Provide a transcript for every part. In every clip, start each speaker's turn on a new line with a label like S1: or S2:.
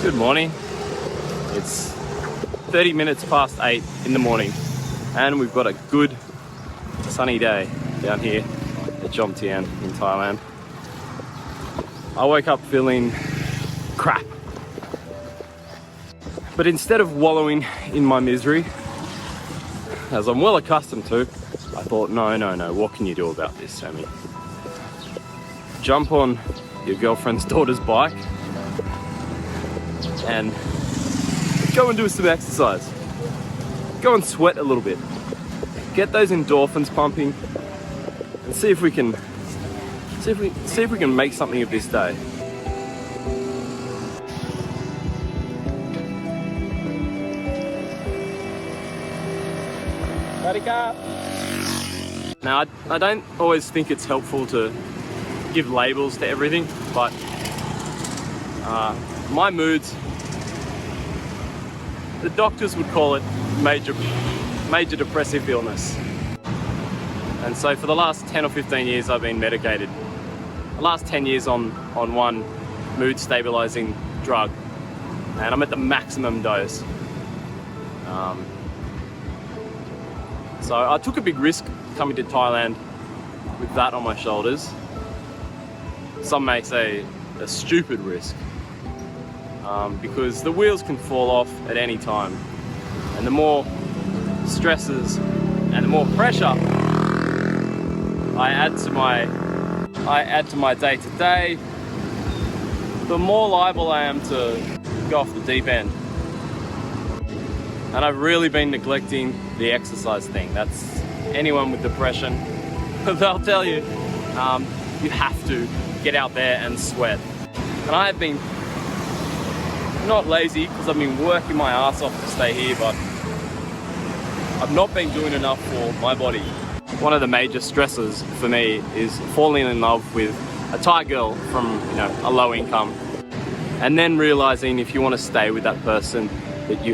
S1: Good morning. It's 30 minutes past 8 in the morning and we've got a good sunny day down here at Jomtien in Thailand. I woke up feeling crap. But instead of wallowing in my misery, as I'm well accustomed to, I thought, no, what can you do about this, Sammy? Jump on your girlfriend's daughter's bike and go and do some exercise. Go and sweat a little bit. Get those endorphins pumping and see if we can make something of this day. Now, I don't always think it's helpful to give labels to everything, but my moods, the doctors would call it major depressive illness. And so for the last 10 or 15 years I've been medicated. The last 10 years on one mood stabilizing drug, and I'm at the maximum dose. So I took a big risk coming to Thailand with that on my shoulders. Some may say a stupid risk, because the wheels can fall off at any time. And the more stresses and the more pressure I add to my day-to-day, the more liable I am to go off the deep end. And I've really been neglecting the exercise thing. That's anyone with depression, they'll tell you, you have to get out there and sweat. And I have been not lazy because I've been working my ass off to stay here, but I've not been doing enough for my body. One of the major stresses for me is falling in love with a Thai girl from, a low income, and then realizing if you want to stay with that person that I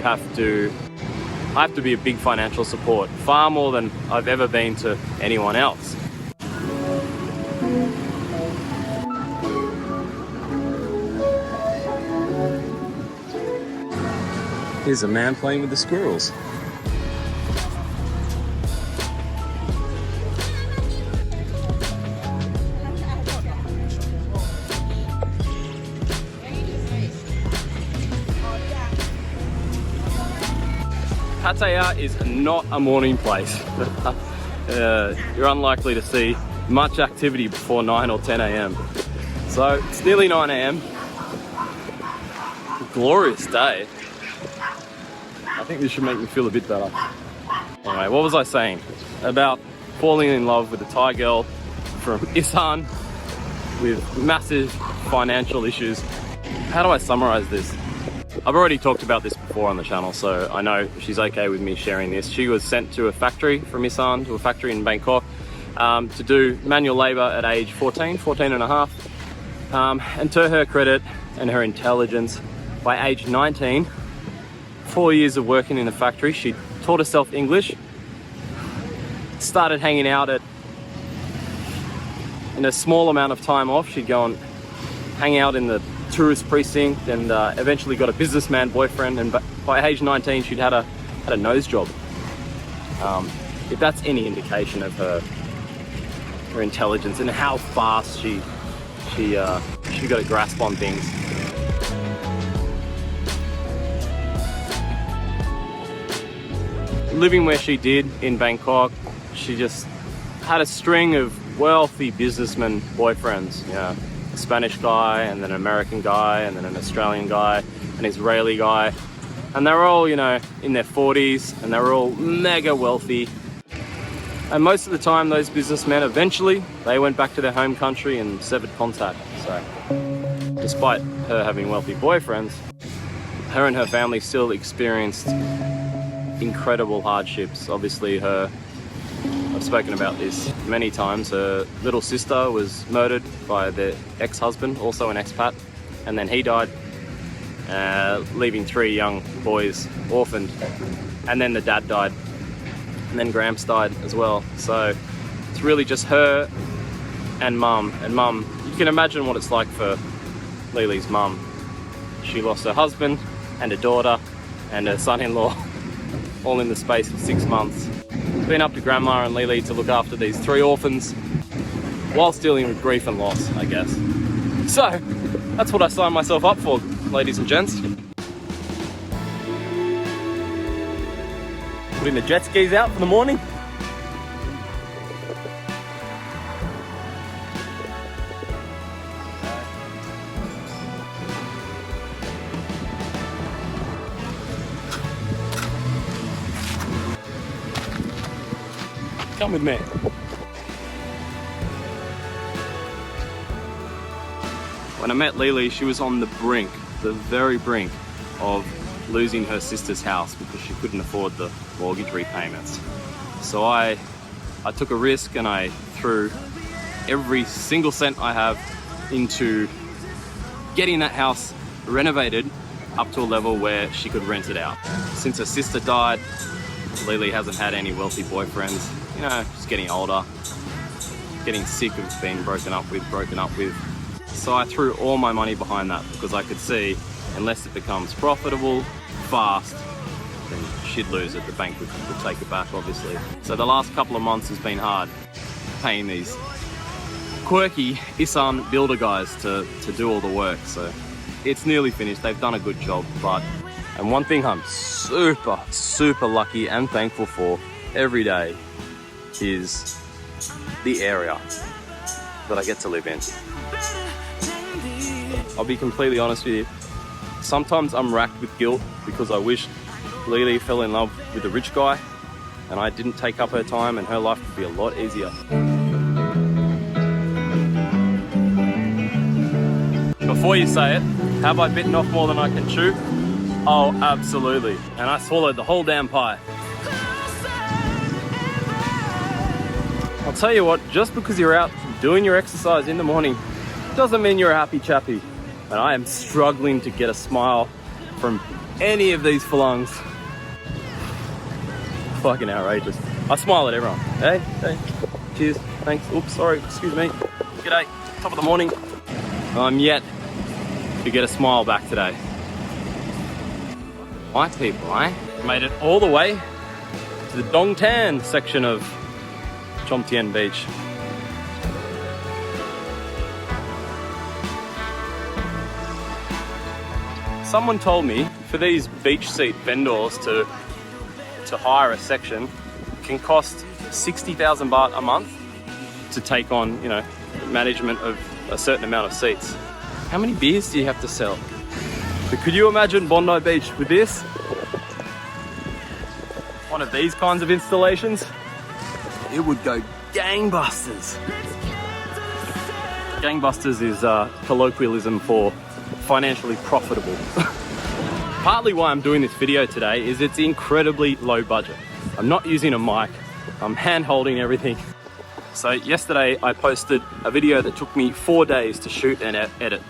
S1: have to be a big financial support, far more than I've ever been to anyone else. Here's a man playing with the squirrels. Pattaya is not a morning place. You're unlikely to see much activity before 9 or 10 a.m. So it's nearly 9 a.m. Glorious day. I think this should make me feel a bit better. Anyway, what was I saying? About falling in love with a Thai girl from Isan with massive financial issues. How do I summarize this? I've already talked about this before on the channel, so I know she's okay with me sharing this. She was sent to a factory from Isan, to a factory in Bangkok, to do manual labor at age 14 and a half. And to her credit and her intelligence, by age 19, 4 years of working in the factory, she taught herself English, started hanging out in a small amount of time off, she'd go and hang out in the tourist precinct, and eventually got a businessman boyfriend, and by age 19 she'd had a nose job. If that's any indication of her intelligence and how fast she got a grasp on things. Living where she did in Bangkok, she just had a string of wealthy businessman boyfriends, a Spanish guy, and then an American guy, and then an Australian guy, an Israeli guy, and they were all, in their 40s, and they were all mega wealthy. And most of the time, those businessmen, eventually, they went back to their home country and severed contact. So, despite her having wealthy boyfriends, her and her family still experienced incredible hardships. Obviously, I've spoken about this many times, her little sister was murdered by their ex-husband, also an expat, and then he died, leaving 3 young boys orphaned. And then the dad died, and then Gramps died as well. So it's really just her and mum. And mum, you can imagine what it's like for Lele's mum. She lost her husband and a daughter and her son-in-law all in the space of 6 months. Been up to Grandma and Lele to look after these 3 orphans whilst dealing with grief and loss, I guess. So, that's what I signed myself up for, ladies and gents. Putting the jet skis out for the morning. Come with me. When I met Lele, she was on the brink, the very brink of losing her sister's house because she couldn't afford the mortgage repayments. So I took a risk and I threw every single cent I have into getting that house renovated up to a level where she could rent it out. Since her sister died, Lele hasn't had any wealthy boyfriends. You know, just getting older, getting sick of being broken up with. So I threw all my money behind that because I could see, unless it becomes profitable fast, then she'd lose it. The bank would take it back, obviously. So the last couple of months has been hard, paying these quirky Isan builder guys to do all the work. So it's nearly finished. They've done a good job, and one thing I'm super lucky and thankful for every day is the area that I get to live in. I'll be completely honest with you. Sometimes I'm racked with guilt because I wish Lele fell in love with a rich guy and I didn't take up her time, and her life would be a lot easier. Before you say it, have I bitten off more than I can chew? Oh, absolutely. And I swallowed the whole damn pie. I'll tell you what, just because you're out doing your exercise in the morning doesn't mean you're a happy chappy. And I am struggling to get a smile from any of these phalangs. Fucking outrageous. I smile at everyone. Hey, cheers, thanks, oops, sorry, excuse me. G'day, top of the morning. I'm yet to get a smile back today. White people, eh? Made it all the way to the Dong Tan section of Chom Tien Beach. Someone told me for these beach seat vendors to hire a section can cost 60,000 baht a month to take on, you know, management of a certain amount of seats. How many beers do you have to sell? But could you imagine Bondi Beach with this? One of these kinds of installations? It would go gangbusters. Gangbusters is colloquialism for financially profitable. Partly why I'm doing this video today is it's incredibly low budget. I'm not using a mic, I'm hand holding everything. So yesterday I posted a video that took me 4 days to shoot and edit.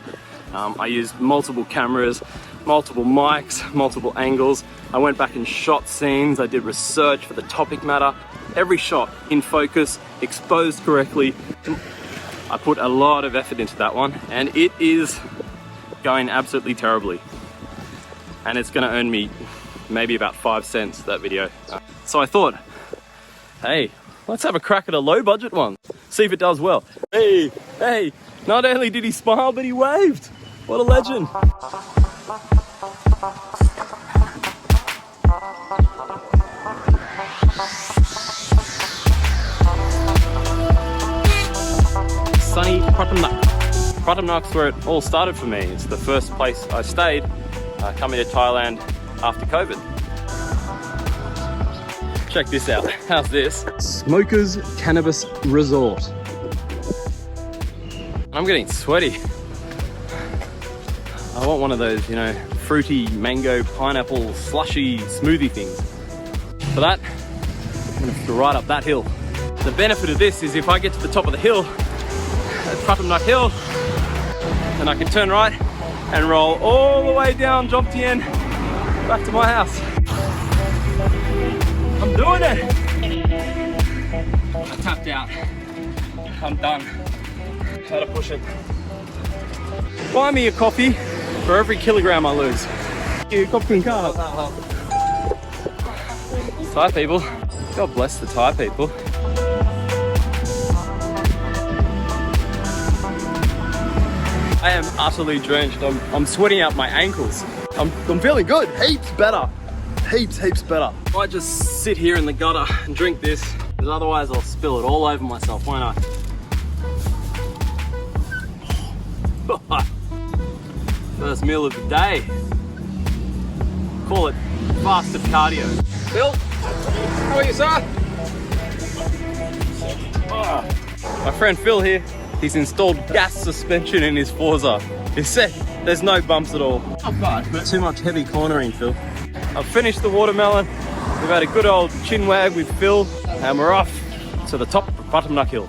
S1: I used multiple cameras, multiple mics, multiple angles. I went back and shot scenes, I did research for the topic matter. Every shot in focus, exposed correctly. I put a lot of effort into that one, and it is going absolutely terribly. And it's gonna earn me maybe about 5 cents, that video. So I thought, hey, let's have a crack at a low budget one. See if it does well. Hey, not only did he smile, but he waved. What a legend. Sunny Pratamnak. Pratamnak's where it all started for me. It's the first place I stayed coming to Thailand after COVID. Check this out. How's this? Smokers Cannabis Resort. I'm getting sweaty. I want one of those, you know, fruity mango, pineapple, slushy smoothie things. For that, I'm gonna have to ride up that hill. The benefit of this is if I get to the top of the hill, at Pratamnak Hill, then I can turn right and roll all the way down Chom Tien back to my house. I'm doing it! I tapped out. I'm done. How to push it. Buy me a coffee for every kilogram I lose. Thai people. God bless the Thai people. I am utterly drenched. I'm sweating out my ankles. I'm feeling good. Heaps better. Heaps better. I might just sit here in the gutter and drink this, because otherwise I'll spill it all over myself, won't I? First meal of the day. Call it fasted cardio. Phil, how are you, sir? My friend Phil here, he's installed gas suspension in his Forza. He said there's no bumps at all. Not bad, but too much heavy cornering, Phil. I've finished the watermelon. We've had a good old chin wag with Phil, and we're off to the top of Pattaya Hill.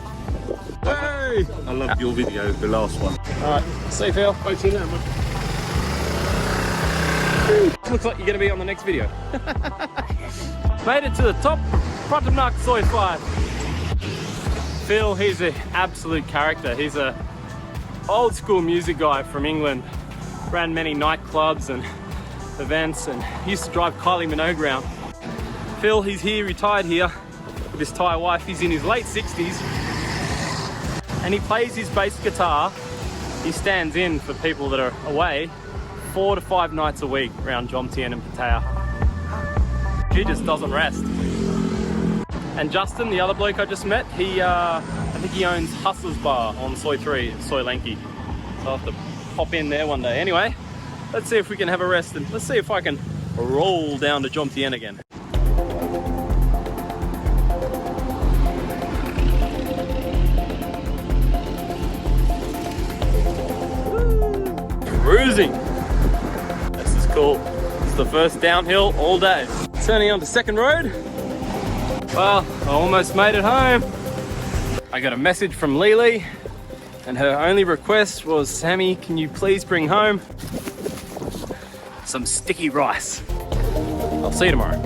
S1: Hey!
S2: I loved your video, the last one.
S1: Alright, see you, Phil.
S2: Bye, see you now, man.
S1: Looks like you're going to be on the next video. Made it to the top of Pattaya Soy 5. Phil, he's an absolute character. He's a old school music guy from England. Ran many nightclubs and events and used to drive Kylie Minogue around. Phil, he's here, retired here with his Thai wife. He's in his late 60s and he plays his bass guitar. He stands in for people that are away 4 to 5 nights a week around Jomtien and Pattaya. He just doesn't rest. And Justin, the other bloke I just met, I think he owns Hustler's Bar on Soi 3, Soi Lanky. So I'll have to pop in there one day. Anyway, let's see if we can have a rest and let's see if I can roll down to Jomtien again. Woo! Cruising! This is cool. It's the first downhill all day. Turning onto Second Road. Well, I almost made it home. I got a message from Lele and her only request was, Sammy, can you please bring home some sticky rice? I'll see you tomorrow.